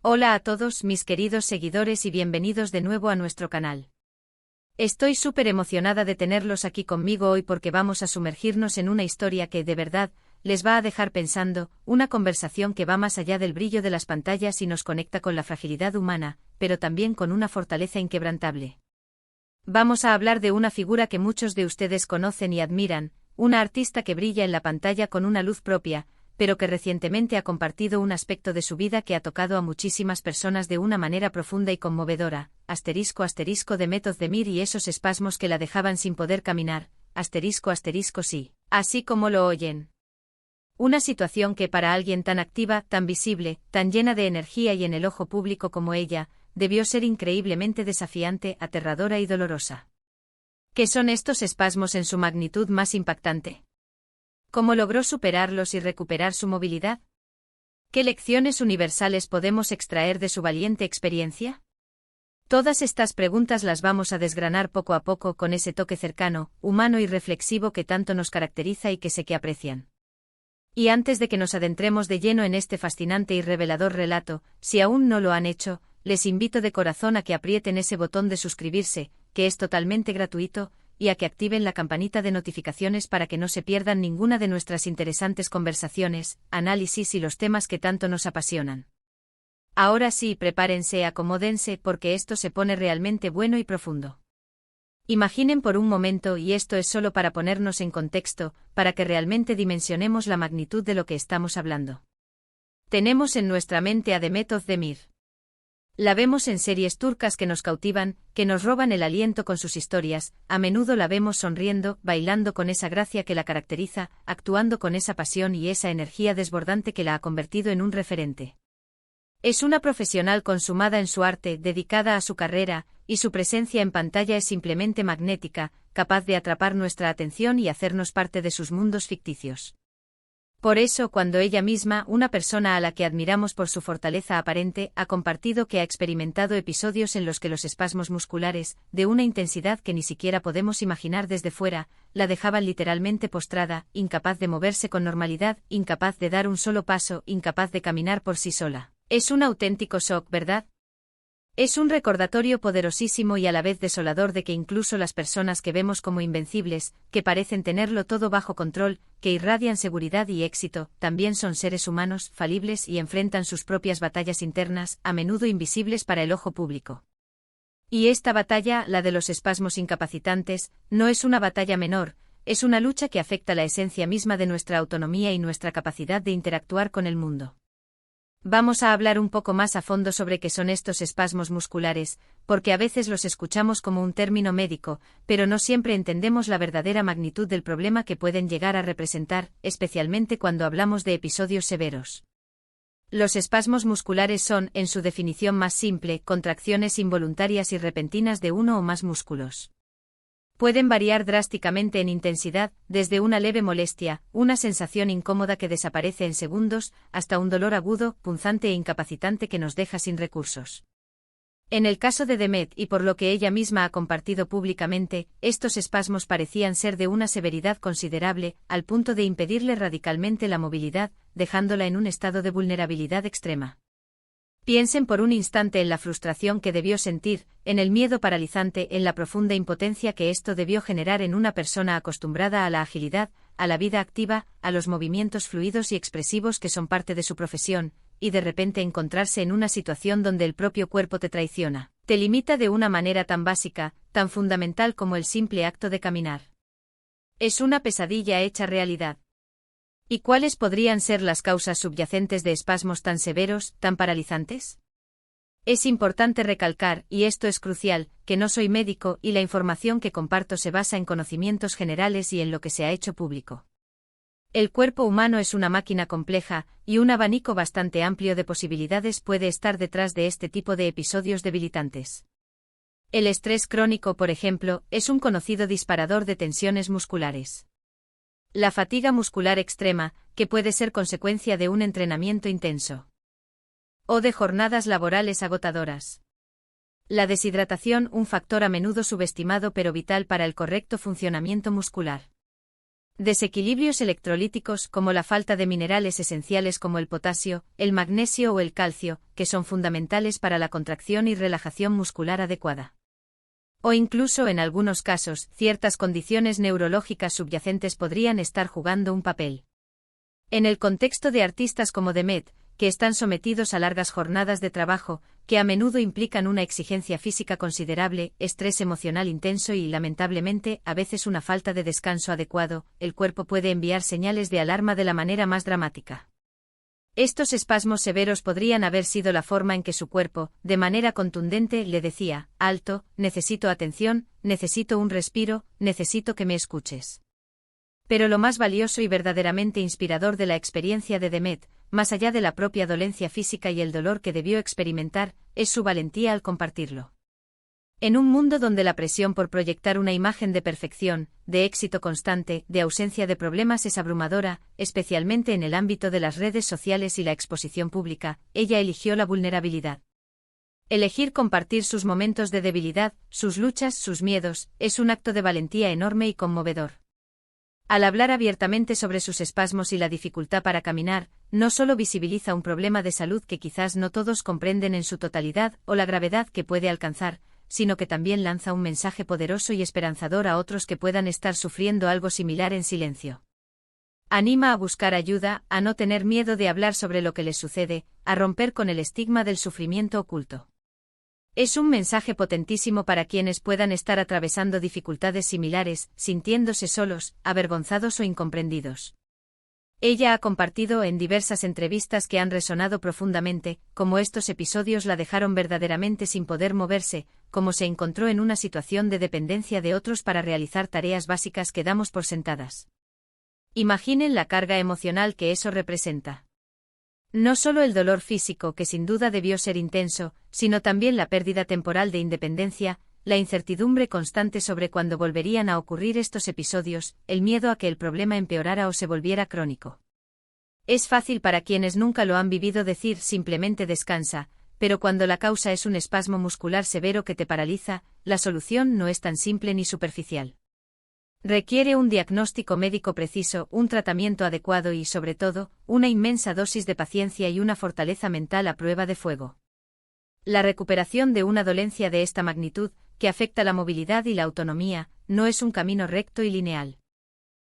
Hola a todos mis queridos seguidores y bienvenidos de nuevo a nuestro canal. Estoy súper emocionada de tenerlos aquí conmigo hoy porque vamos a sumergirnos en una historia que, de verdad, les va a dejar pensando, una conversación que va más allá del brillo de las pantallas y nos conecta con la fragilidad humana, pero también con una fortaleza inquebrantable. Vamos a hablar de una figura que muchos de ustedes conocen y admiran, una artista que brilla en la pantalla con una luz propia, pero que recientemente ha compartido un aspecto de su vida que ha tocado a muchísimas personas de una manera profunda y conmovedora, *** de Method de Mir y esos espasmos que la dejaban sin poder caminar, *** sí, así como lo oyen. Una situación que para alguien tan activa, tan visible, tan llena de energía y en el ojo público como ella, debió ser increíblemente desafiante, aterradora y dolorosa. ¿Qué son estos espasmos en su magnitud más impactante? ¿Cómo logró superarlos y recuperar su movilidad? ¿Qué lecciones universales podemos extraer de su valiente experiencia? Todas estas preguntas las vamos a desgranar poco a poco con ese toque cercano, humano y reflexivo que tanto nos caracteriza y que sé que aprecian. Y antes de que nos adentremos de lleno en este fascinante y revelador relato, si aún no lo han hecho, les invito de corazón a que aprieten ese botón de suscribirse, que es totalmente gratuito, y a que activen la campanita de notificaciones para que no se pierdan ninguna de nuestras interesantes conversaciones, análisis y los temas que tanto nos apasionan. Ahora sí, prepárense, acomódense, porque esto se pone realmente bueno y profundo. Imaginen por un momento, y esto es solo para ponernos en contexto, para que realmente dimensionemos la magnitud de lo que estamos hablando. Tenemos en nuestra mente a Method de Mir. La vemos en series turcas que nos cautivan, que nos roban el aliento con sus historias, a menudo la vemos sonriendo, bailando con esa gracia que la caracteriza, actuando con esa pasión y esa energía desbordante que la ha convertido en un referente. Es una profesional consumada en su arte, dedicada a su carrera, y su presencia en pantalla es simplemente magnética, capaz de atrapar nuestra atención y hacernos parte de sus mundos ficticios. Por eso, cuando ella misma, una persona a la que admiramos por su fortaleza aparente, ha compartido que ha experimentado episodios en los que los espasmos musculares, de una intensidad que ni siquiera podemos imaginar desde fuera, la dejaban literalmente postrada, incapaz de moverse con normalidad, incapaz de dar un solo paso, incapaz de caminar por sí sola. Es un auténtico shock, ¿verdad? Es un recordatorio poderosísimo y a la vez desolador de que incluso las personas que vemos como invencibles, que parecen tenerlo todo bajo control, que irradian seguridad y éxito, también son seres humanos, falibles y enfrentan sus propias batallas internas, a menudo invisibles para el ojo público. Y esta batalla, la de los espasmos incapacitantes, no es una batalla menor, es una lucha que afecta la esencia misma de nuestra autonomía y nuestra capacidad de interactuar con el mundo. Vamos a hablar un poco más a fondo sobre qué son estos espasmos musculares, porque a veces los escuchamos como un término médico, pero no siempre entendemos la verdadera magnitud del problema que pueden llegar a representar, especialmente cuando hablamos de episodios severos. Los espasmos musculares son, en su definición más simple, contracciones involuntarias y repentinas de uno o más músculos. Pueden variar drásticamente en intensidad, desde una leve molestia, una sensación incómoda que desaparece en segundos, hasta un dolor agudo, punzante e incapacitante que nos deja sin recursos. En el caso de Demet, y por lo que ella misma ha compartido públicamente, estos espasmos parecían ser de una severidad considerable, al punto de impedirle radicalmente la movilidad, dejándola en un estado de vulnerabilidad extrema. Piensen por un instante en la frustración que debió sentir, en el miedo paralizante, en la profunda impotencia que esto debió generar en una persona acostumbrada a la agilidad, a la vida activa, a los movimientos fluidos y expresivos que son parte de su profesión, y de repente encontrarse en una situación donde el propio cuerpo te traiciona, te limita de una manera tan básica, tan fundamental como el simple acto de caminar. Es una pesadilla hecha realidad. ¿Y cuáles podrían ser las causas subyacentes de espasmos tan severos, tan paralizantes? Es importante recalcar, y esto es crucial, que no soy médico y la información que comparto se basa en conocimientos generales y en lo que se ha hecho público. El cuerpo humano es una máquina compleja, y un abanico bastante amplio de posibilidades puede estar detrás de este tipo de episodios debilitantes. El estrés crónico, por ejemplo, es un conocido disparador de tensiones musculares. La fatiga muscular extrema, que puede ser consecuencia de un entrenamiento intenso. O de jornadas laborales agotadoras. La deshidratación, un factor a menudo subestimado pero vital para el correcto funcionamiento muscular. Desequilibrios electrolíticos como la falta de minerales esenciales como el potasio, el magnesio o el calcio, que son fundamentales para la contracción y relajación muscular adecuada. O incluso en algunos casos, ciertas condiciones neurológicas subyacentes podrían estar jugando un papel. En el contexto de artistas como Demet, que están sometidos a largas jornadas de trabajo, que a menudo implican una exigencia física considerable, estrés emocional intenso y, lamentablemente, a veces una falta de descanso adecuado, el cuerpo puede enviar señales de alarma de la manera más dramática. Estos espasmos severos podrían haber sido la forma en que su cuerpo, de manera contundente, le decía: alto, necesito atención, necesito un respiro, necesito que me escuches. Pero lo más valioso y verdaderamente inspirador de la experiencia de Demet, más allá de la propia dolencia física y el dolor que debió experimentar, es su valentía al compartirlo. En un mundo donde la presión por proyectar una imagen de perfección, de éxito constante, de ausencia de problemas es abrumadora, especialmente en el ámbito de las redes sociales y la exposición pública, ella eligió la vulnerabilidad. Elegir compartir sus momentos de debilidad, sus luchas, sus miedos, es un acto de valentía enorme y conmovedor. Al hablar abiertamente sobre sus espasmos y la dificultad para caminar, no solo visibiliza un problema de salud que quizás no todos comprenden en su totalidad o la gravedad que puede alcanzar, sino que también lanza un mensaje poderoso y esperanzador a otros que puedan estar sufriendo algo similar en silencio. Anima a buscar ayuda, a no tener miedo de hablar sobre lo que les sucede, a romper con el estigma del sufrimiento oculto. Es un mensaje potentísimo para quienes puedan estar atravesando dificultades similares, sintiéndose solos, avergonzados o incomprendidos. Ella ha compartido en diversas entrevistas que han resonado profundamente, cómo estos episodios la dejaron verdaderamente sin poder moverse, cómo se encontró en una situación de dependencia de otros para realizar tareas básicas que damos por sentadas. Imaginen la carga emocional que eso representa. No solo el dolor físico, que sin duda debió ser intenso, sino también la pérdida temporal de independencia, la incertidumbre constante sobre cuándo volverían a ocurrir estos episodios, el miedo a que el problema empeorara o se volviera crónico. Es fácil para quienes nunca lo han vivido decir simplemente descansa, pero cuando la causa es un espasmo muscular severo que te paraliza, la solución no es tan simple ni superficial. Requiere un diagnóstico médico preciso, un tratamiento adecuado y, sobre todo, una inmensa dosis de paciencia y una fortaleza mental a prueba de fuego. La recuperación de una dolencia de esta magnitud, que afecta la movilidad y la autonomía, no es un camino recto y lineal.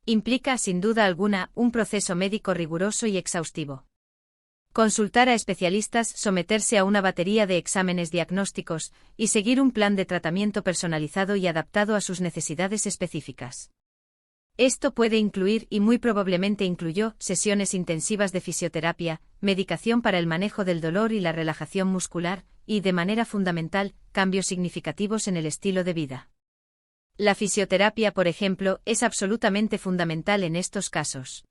Implica, sin duda alguna, un proceso médico riguroso y exhaustivo. Consultar a especialistas, someterse a una batería de exámenes diagnósticos, y seguir un plan de tratamiento personalizado y adaptado a sus necesidades específicas. Esto puede incluir, y muy probablemente incluyó, sesiones intensivas de fisioterapia, medicación para el manejo del dolor y la relajación muscular, y, de manera fundamental, cambios significativos en el estilo de vida. La fisioterapia, por ejemplo, es absolutamente fundamental en estos casos.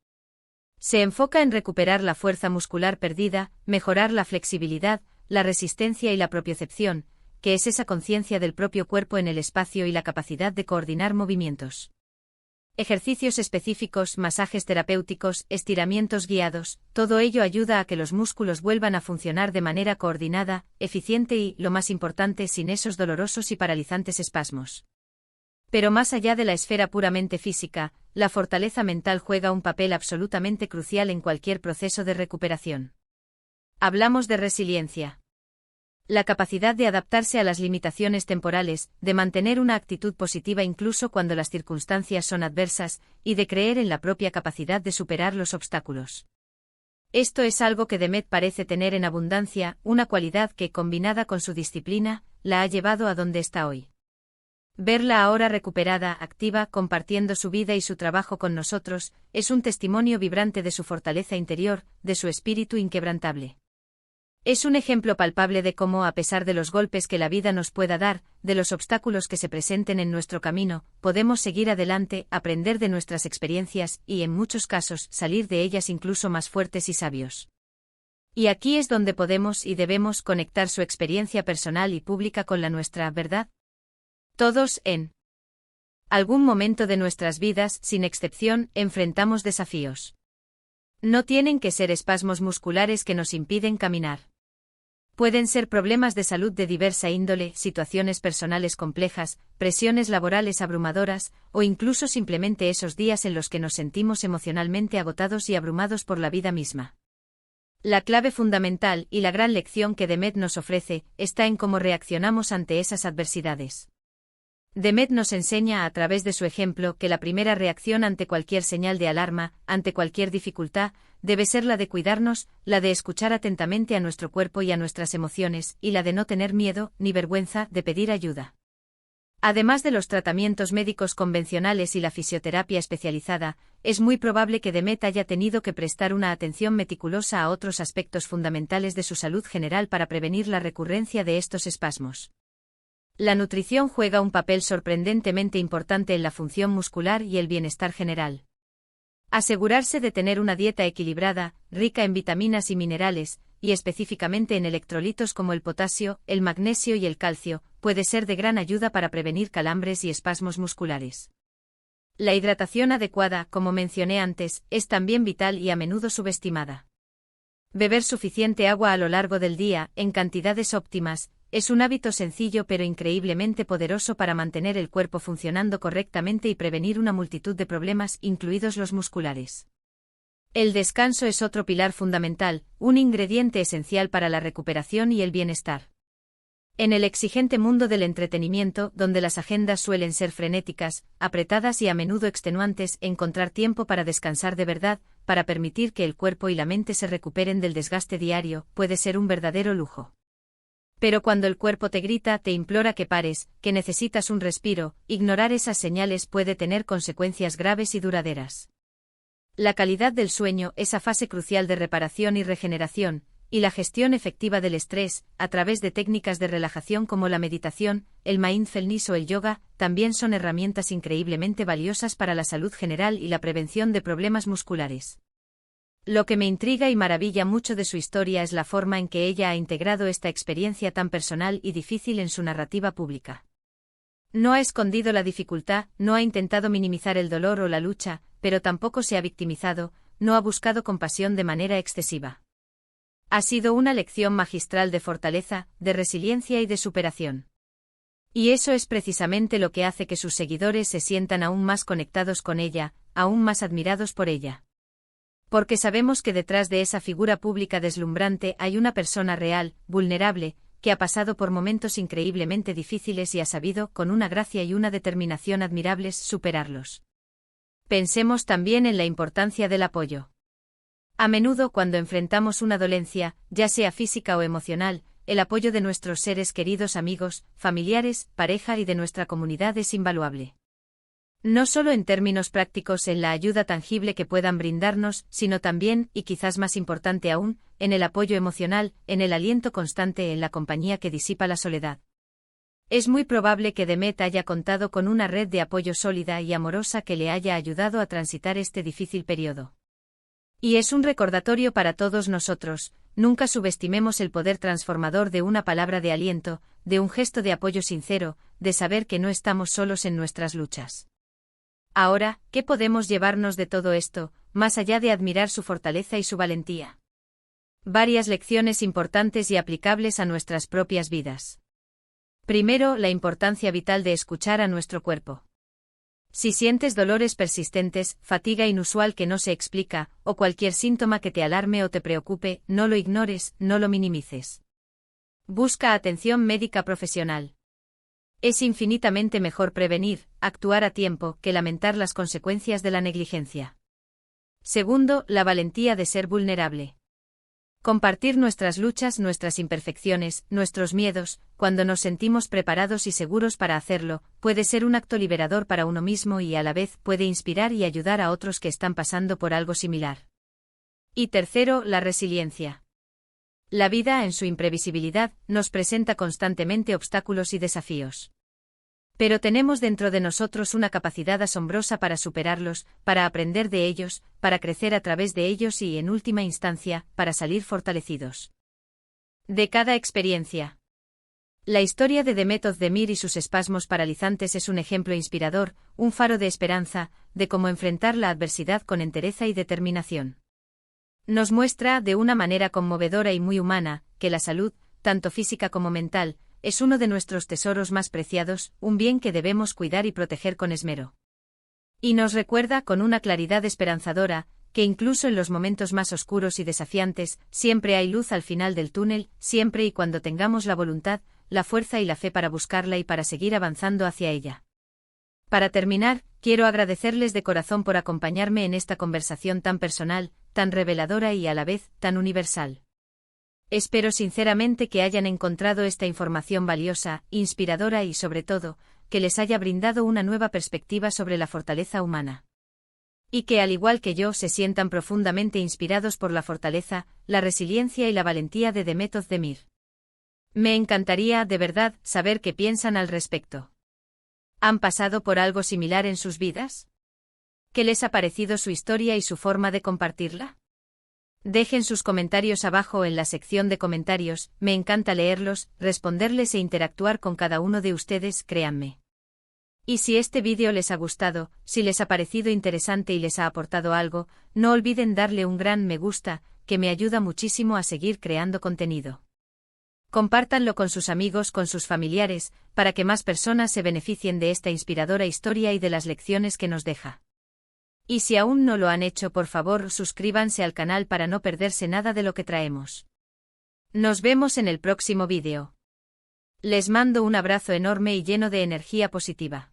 Se enfoca en recuperar la fuerza muscular perdida, mejorar la flexibilidad, la resistencia y la propiocepción, que es esa conciencia del propio cuerpo en el espacio y la capacidad de coordinar movimientos. Ejercicios específicos, masajes terapéuticos, estiramientos guiados, todo ello ayuda a que los músculos vuelvan a funcionar de manera coordinada, eficiente y, lo más importante, sin esos dolorosos y paralizantes espasmos. Pero más allá de la esfera puramente física, la fortaleza mental juega un papel absolutamente crucial en cualquier proceso de recuperación. Hablamos de resiliencia. La capacidad de adaptarse a las limitaciones temporales, de mantener una actitud positiva incluso cuando las circunstancias son adversas, y de creer en la propia capacidad de superar los obstáculos. Esto es algo que Demet parece tener en abundancia, una cualidad que, combinada con su disciplina, la ha llevado a donde está hoy. Verla ahora recuperada, activa, compartiendo su vida y su trabajo con nosotros, es un testimonio vibrante de su fortaleza interior, de su espíritu inquebrantable. Es un ejemplo palpable de cómo, a pesar de los golpes que la vida nos pueda dar, de los obstáculos que se presenten en nuestro camino, podemos seguir adelante, aprender de nuestras experiencias y, en muchos casos, salir de ellas incluso más fuertes y sabios. Y aquí es donde podemos y debemos conectar su experiencia personal y pública con la nuestra, ¿verdad? Todos, en algún momento de nuestras vidas, sin excepción, enfrentamos desafíos. No tienen que ser espasmos musculares que nos impiden caminar. Pueden ser problemas de salud de diversa índole, situaciones personales complejas, presiones laborales abrumadoras, o incluso simplemente esos días en los que nos sentimos emocionalmente agotados y abrumados por la vida misma. La clave fundamental y la gran lección que Demet nos ofrece está en cómo reaccionamos ante esas adversidades. Demet nos enseña a través de su ejemplo que la primera reacción ante cualquier señal de alarma, ante cualquier dificultad, debe ser la de cuidarnos, la de escuchar atentamente a nuestro cuerpo y a nuestras emociones, y la de no tener miedo ni vergüenza de pedir ayuda. Además de los tratamientos médicos convencionales y la fisioterapia especializada, es muy probable que Demet haya tenido que prestar una atención meticulosa a otros aspectos fundamentales de su salud general para prevenir la recurrencia de estos espasmos. La nutrición juega un papel sorprendentemente importante en la función muscular y el bienestar general. Asegurarse de tener una dieta equilibrada, rica en vitaminas y minerales, y específicamente en electrolitos como el potasio, el magnesio y el calcio, puede ser de gran ayuda para prevenir calambres y espasmos musculares. La hidratación adecuada, como mencioné antes, es también vital y a menudo subestimada. Beber suficiente agua a lo largo del día, en cantidades óptimas, es un hábito sencillo pero increíblemente poderoso para mantener el cuerpo funcionando correctamente y prevenir una multitud de problemas, incluidos los musculares. El descanso es otro pilar fundamental, un ingrediente esencial para la recuperación y el bienestar. En el exigente mundo del entretenimiento, donde las agendas suelen ser frenéticas, apretadas y a menudo extenuantes, encontrar tiempo para descansar de verdad, para permitir que el cuerpo y la mente se recuperen del desgaste diario, puede ser un verdadero lujo. Pero cuando el cuerpo te grita, te implora que pares, que necesitas un respiro, ignorar esas señales puede tener consecuencias graves y duraderas. La calidad del sueño, esa fase crucial de reparación y regeneración, y la gestión efectiva del estrés, a través de técnicas de relajación como la meditación, el mindfulness o el yoga, también son herramientas increíblemente valiosas para la salud general y la prevención de problemas musculares. Lo que me intriga y maravilla mucho de su historia es la forma en que ella ha integrado esta experiencia tan personal y difícil en su narrativa pública. No ha escondido la dificultad, no ha intentado minimizar el dolor o la lucha, pero tampoco se ha victimizado, no ha buscado compasión de manera excesiva. Ha sido una lección magistral de fortaleza, de resiliencia y de superación. Y eso es precisamente lo que hace que sus seguidores se sientan aún más conectados con ella, aún más admirados por ella. Porque sabemos que detrás de esa figura pública deslumbrante hay una persona real, vulnerable, que ha pasado por momentos increíblemente difíciles y ha sabido, con una gracia y una determinación admirables, superarlos. Pensemos también en la importancia del apoyo. A menudo cuando enfrentamos una dolencia, ya sea física o emocional, el apoyo de nuestros seres queridos, amigos, familiares, pareja y de nuestra comunidad es invaluable. No solo en términos prácticos en la ayuda tangible que puedan brindarnos, sino también, y quizás más importante aún, en el apoyo emocional, en el aliento constante, en la compañía que disipa la soledad. Es muy probable que Demet haya contado con una red de apoyo sólida y amorosa que le haya ayudado a transitar este difícil periodo. Y es un recordatorio para todos nosotros, nunca subestimemos el poder transformador de una palabra de aliento, de un gesto de apoyo sincero, de saber que no estamos solos en nuestras luchas. Ahora, ¿qué podemos llevarnos de todo esto, más allá de admirar su fortaleza y su valentía? Varias lecciones importantes y aplicables a nuestras propias vidas. Primero, la importancia vital de escuchar a nuestro cuerpo. Si sientes dolores persistentes, fatiga inusual que no se explica, o cualquier síntoma que te alarme o te preocupe, no lo ignores, no lo minimices. Busca atención médica profesional. Es infinitamente mejor prevenir, actuar a tiempo, que lamentar las consecuencias de la negligencia. Segundo, la valentía de ser vulnerable. Compartir nuestras luchas, nuestras imperfecciones, nuestros miedos, cuando nos sentimos preparados y seguros para hacerlo, puede ser un acto liberador para uno mismo y a la vez puede inspirar y ayudar a otros que están pasando por algo similar. Y tercero, la resiliencia. La vida, en su imprevisibilidad, nos presenta constantemente obstáculos y desafíos. Pero tenemos dentro de nosotros una capacidad asombrosa para superarlos, para aprender de ellos, para crecer a través de ellos y, en última instancia, para salir fortalecidos de cada experiencia. La historia de Demet Özdemir y sus espasmos paralizantes es un ejemplo inspirador, un faro de esperanza, de cómo enfrentar la adversidad con entereza y determinación. Nos muestra, de una manera conmovedora y muy humana, que la salud, tanto física como mental, es uno de nuestros tesoros más preciados, un bien que debemos cuidar y proteger con esmero. Y nos recuerda con una claridad esperanzadora, que incluso en los momentos más oscuros y desafiantes, siempre hay luz al final del túnel, siempre y cuando tengamos la voluntad, la fuerza y la fe para buscarla y para seguir avanzando hacia ella. Para terminar, quiero agradecerles de corazón por acompañarme en esta conversación tan personal, tan reveladora y a la vez tan universal. Espero sinceramente que hayan encontrado esta información valiosa, inspiradora y, sobre todo, que les haya brindado una nueva perspectiva sobre la fortaleza humana. Y que, al igual que yo, se sientan profundamente inspirados por la fortaleza, la resiliencia y la valentía de Demet Özdemir. Me encantaría, de verdad, saber qué piensan al respecto. ¿Han pasado por algo similar en sus vidas? ¿Qué les ha parecido su historia y su forma de compartirla? Dejen sus comentarios abajo en la sección de comentarios, me encanta leerlos, responderles e interactuar con cada uno de ustedes, créanme. Y si este vídeo les ha gustado, si les ha parecido interesante y les ha aportado algo, no olviden darle un gran me gusta, que me ayuda muchísimo a seguir creando contenido. Compártanlo con sus amigos, con sus familiares, para que más personas se beneficien de esta inspiradora historia y de las lecciones que nos deja. Y si aún no lo han hecho, por favor, suscríbanse al canal para no perderse nada de lo que traemos. Nos vemos en el próximo vídeo. Les mando un abrazo enorme y lleno de energía positiva.